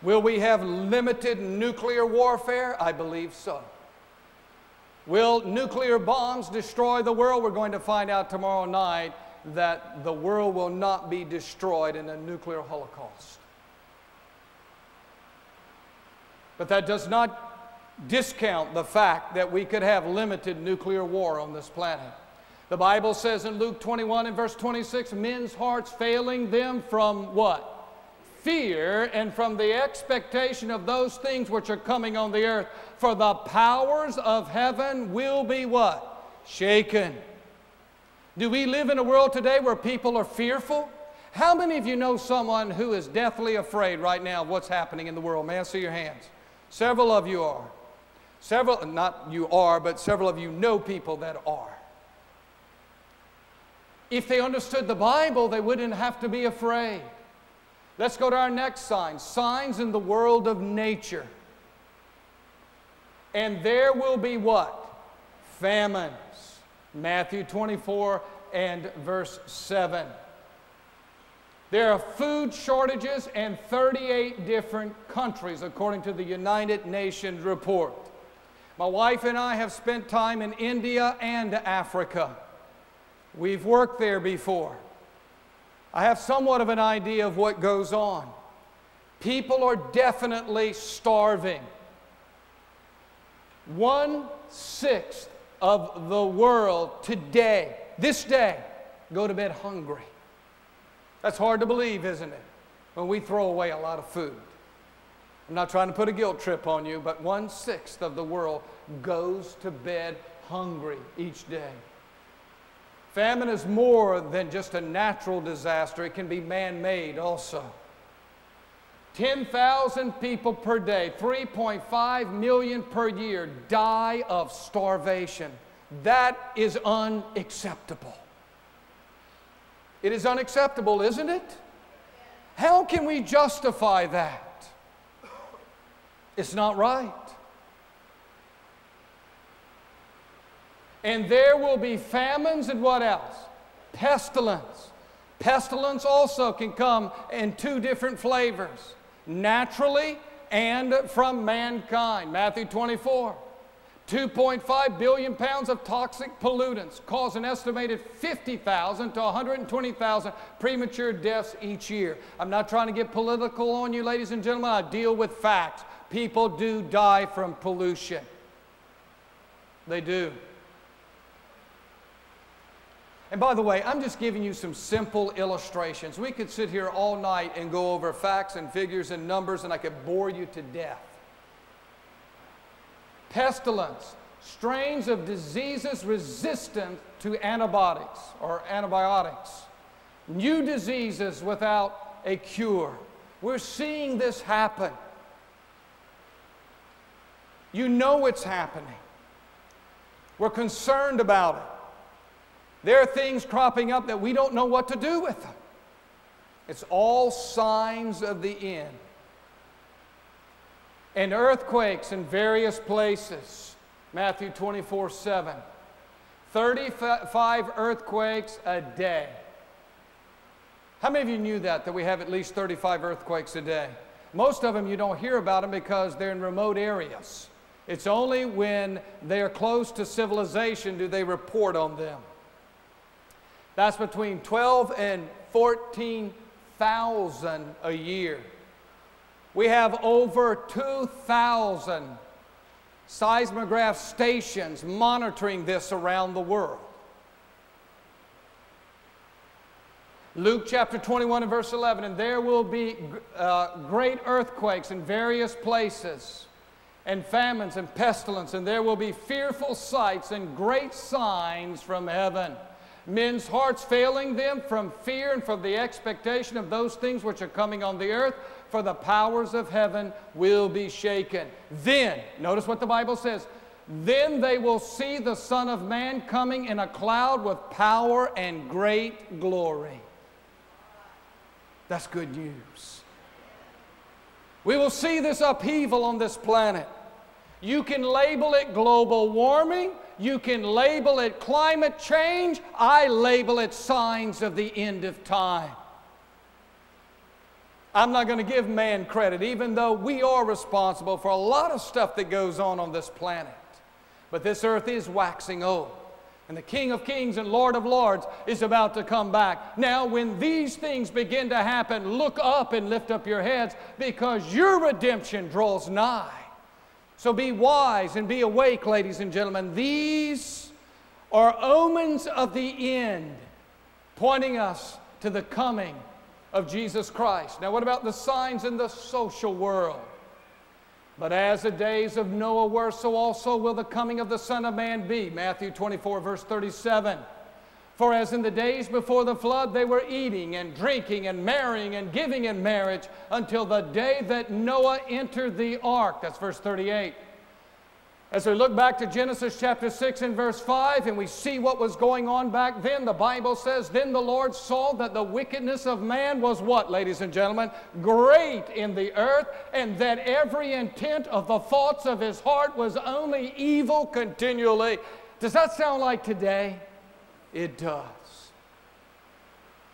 Will we have limited nuclear warfare? I believe so. Will nuclear bombs destroy the world? We're going to find out tomorrow night that the world will not be destroyed in a nuclear holocaust. But that does not discount the fact that we could have limited nuclear war on this planet. The Bible says in Luke 21 and verse 26, men's hearts failing them from what? Fear, and from the expectation of those things which are coming on the earth. For the powers of heaven will be what? Shaken. Do we live in a world today where people are fearful? How many of you know someone who is deathly afraid right now of what's happening in the world? May I see your hands? Several of you are. Several, not you are, but several of you know people that are. If they understood the Bible, they wouldn't have to be afraid. Let's go to our next sign. Signs in the world of nature. And there will be what? Famines. Matthew 24 and verse 7. There are food shortages in 38 different countries, according to the United Nations report. My wife and I have spent time in India and Africa. We've worked there before. I have somewhat of an idea of what goes on. People are definitely starving. 1/6 of the world today, this day, go to bed hungry. That's hard to believe, isn't it? When we throw away a lot of food. I'm not trying to put a guilt trip on you, but 1/6 of the world goes to bed hungry each day. Famine is more than just a natural disaster. It can be man-made also. 10,000 people per day, 3.5 million per year die of starvation. That is unacceptable. It is unacceptable, isn't it? How can we justify that? It's not right. And there will be famines and what else? Pestilence. Pestilence also can come in two different flavors. Naturally and from mankind. Matthew 24. 2.5 billion pounds of toxic pollutants cause an estimated 50,000 to 120,000 premature deaths each year. I'm not trying to get political on you, ladies and gentlemen. I deal with facts. People do die from pollution. They do. And by the way, I'm just giving you some simple illustrations. We could sit here all night and go over facts and figures and numbers, and I could bore you to death. Pestilence, strains of diseases resistant to antibiotics or antibiotics. New diseases without a cure. We're seeing this happen. You know it's happening. We're concerned about it. There are things cropping up that we don't know what to do with them. It's all signs of the end. And earthquakes in various places. Matthew 24:7. 35 earthquakes a day. How many of you knew that we have at least 35 earthquakes a day? Most of them you don't hear about them because they're in remote areas. It's only when they're close to civilization do they report on them. That's between 12 and 14,000 a year. We have over 2,000 seismograph stations monitoring this around the world. Luke chapter 21 and verse 11, and there will be great earthquakes in various places, and famines and pestilence, and there will be fearful sights and great signs from heaven. Men's hearts failing them from fear and from the expectation of those things which are coming on the earth, for the powers of heaven will be shaken. Then, notice what the Bible says, then they will see the Son of Man coming in a cloud with power and great glory. That's good news. We will see this upheaval on this planet. You can label it global warming. You can label it climate change. I label it signs of the end of time. I'm not going to give man credit, even though we are responsible for a lot of stuff that goes on this planet. But this earth is waxing old. And the King of Kings and Lord of Lords is about to come back. Now, when these things begin to happen, look up and lift up your heads, because your redemption draws nigh. So be wise and be awake, ladies and gentlemen. These are omens of the end, pointing us to the coming of Jesus Christ. Now, what about the signs in the social world? But as the days of Noah were, so also will the coming of the Son of Man be. Matthew 24, verse 37. For as in the days before the flood, they were eating and drinking and marrying and giving in marriage until the day that Noah entered the ark. That's verse 38. As we look back to Genesis chapter 6 and verse 5, and we see what was going on back then, the Bible says, then the Lord saw that the wickedness of man was what, ladies and gentlemen? Great in the earth, and that every intent of the thoughts of his heart was only evil continually. Does that sound like today? It does.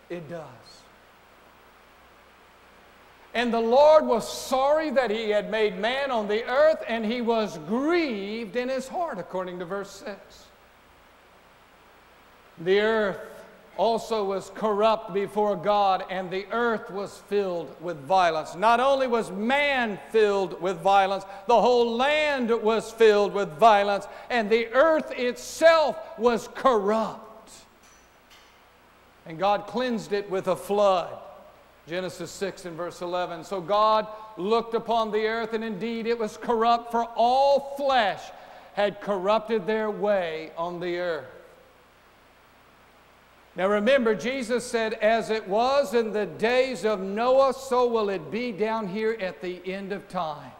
It does. And the Lord was sorry that he had made man on the earth, and he was grieved in his heart, according to verse 6. The earth also was corrupt before God, and the earth was filled with violence. Not only was man filled with violence, the whole land was filled with violence, and the earth itself was corrupt. And God cleansed it with a flood. Genesis 6 and verse 11. So God looked upon the earth, and indeed it was corrupt, for all flesh had corrupted their way on the earth. Now remember, Jesus said, as it was in the days of Noah, so will it be down here at the end of time.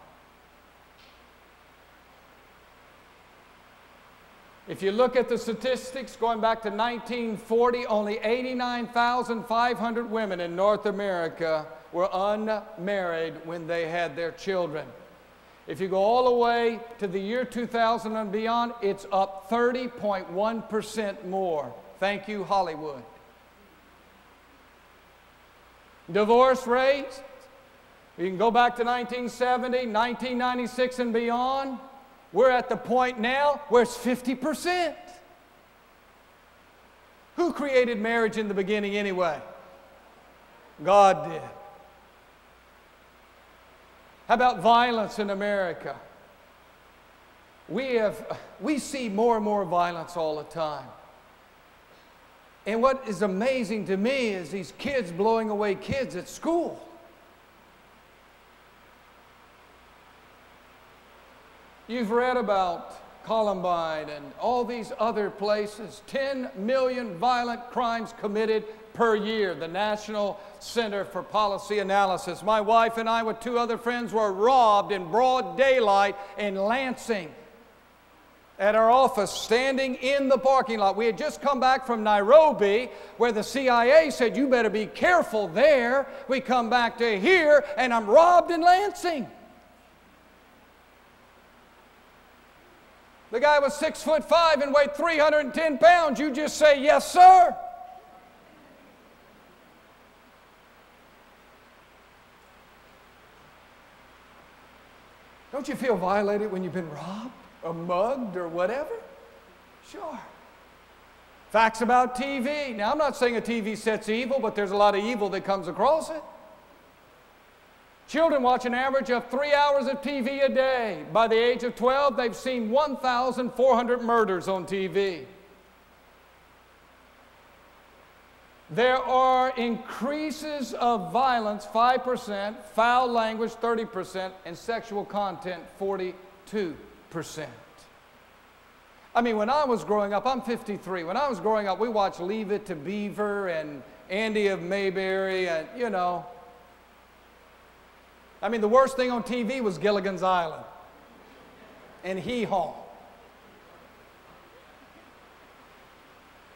If you look at the statistics going back to 1940, only 89,500 women in North America were unmarried when they had their children. If you go all the way to the year 2000 and beyond, it's up 30.1% more. Thank you, Hollywood. Divorce rates, you can go back to 1970, 1996 and beyond. We're at the point now where it's 50%. Who created marriage in the beginning anyway? God did. How about violence in America? We see more and more violence all the time. And what is amazing to me is these kids blowing away kids at school. You've read about Columbine and all these other places. 10 million violent crimes committed per year. The National Center for Policy Analysis. My wife and I with two other friends were robbed in broad daylight in Lansing at our office, standing in the parking lot. We had just come back from Nairobi, where the CIA said, you better be careful there. We come back to here, and I'm robbed in Lansing. The guy was 6'5" and weighed 310 pounds. You just say, yes, sir. Don't you feel violated when you've been robbed or mugged or whatever? Sure. Facts about TV. Now, I'm not saying a TV set's evil, but there's a lot of evil that comes across it. Children watch an average of 3 hours of TV a day. By the age of 12, they've seen 1,400 murders on TV. There are increases of violence, 5%, foul language, 30%, and sexual content, 42%. I mean, when I was growing up, I'm 53. When I was growing up, we watched Leave It to Beaver and Andy of Mayberry and, you know. I mean, the worst thing on TV was Gilligan's Island and Hee Haw.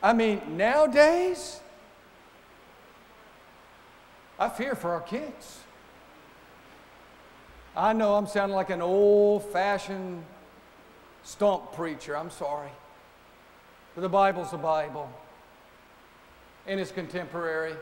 I mean, nowadays, I fear for our kids. I know I'm sounding like an old-fashioned stump preacher. I'm sorry. But the Bible's the Bible, and it's contemporary.